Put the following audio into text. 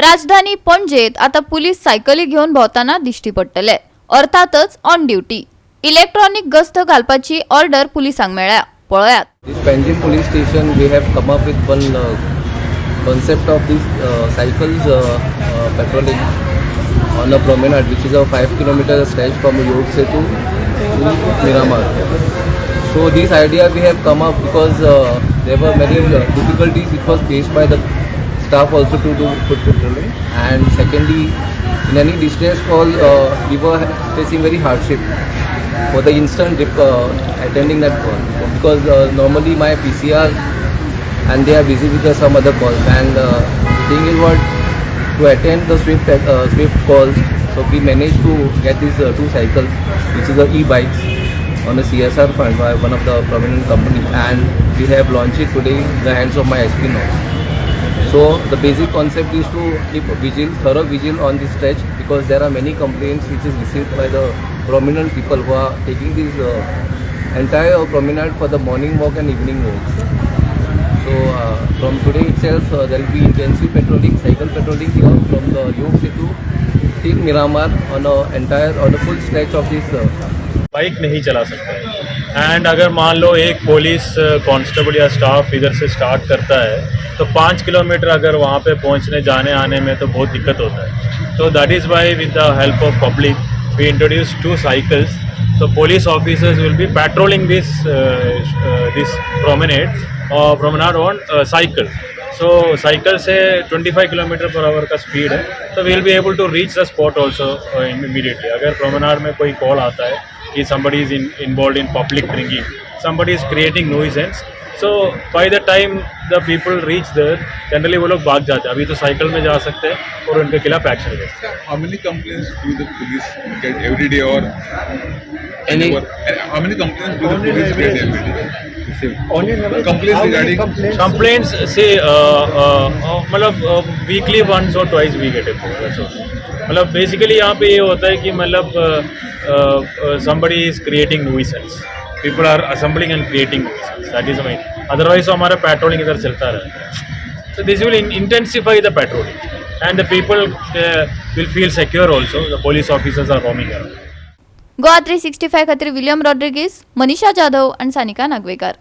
राजधानी पणजेत आता पोलीस सायकली घेऊन भोवताना दिश्टी पडटले, अर्थातच ऑन ड्युटी. इलेक्ट्रॉनिक गस्त घालपाची ऑर्डर पुलिसांक मेळ्ळ्या. पळयात. This Panjim police station, we have come up with one concept of this cycles patrolling on a promenade, which is a 5 kilometer stretch from York Setu to Miramar. So this idea we have come up because there were many difficulties which was faced by the staff also to do foot patrolling, and secondly, in any distress call we were facing very hardship for the instant attending that call, because normally my PCR and they are busy with some other calls, and the thing is what, to attend the swift calls, so we managed to get these two cycles, which is the e-bikes on a CSR fund by one of the prominent companies, and we have launched it today in the hands of my SP now. So the basic concept is to keep thorough vigil on this stretch, because there are many complaints which is received by the prominent people who are taking this entire promenade for the morning walk and evening walks. So from today itself there will be intensive patrolling, cycle patrolling here from the York Setu till Miramar on a full stretch of this. Bike नहीं चला सकता है, and अगर मान लो एक police constable या staff इधर से स्टार्ट करता है तो 5 किलोमीटर अगर वहाँ पे पहुँचने जाने आने में तो बहुत दिक्कत होता है. तो that is why with the help of public we introduce 2 cycles. तो police officers will be patrolling this promenade on cycle. So cycle से 25 किलोमीटर पर आवर का स्पीड है, तो we will be able to reach the spot also immediately. अगर promenade में कोई call आता है कि somebody is involved in public drinking, somebody is creating nuisance, so by the time the people reach there, generally वो लोग भाग जाते हैं. अभी तो साइकिल में जा सकते हैं और उनके खिलाफ एक्शन ले सकते हैं. How many complaints do the police get every day, or how many complaints do the police get every day? Complaints regarding Complaints say मतलब weekly once or twice we get it. मतलब basically यहाँ पे ये होता है कि मतलब somebody is creating nuisance, people are assembling and creating nuisance, that is the main. Otherwise हमारा पेट्रोलिंग इधर चलता रहता है. So this will intensify the patrolling, and the people will feel secure also. The police officers are roaming around. GOA365 खातीर William Rodrigues, Manisha Jadhav आणि सानिका नागवेकर.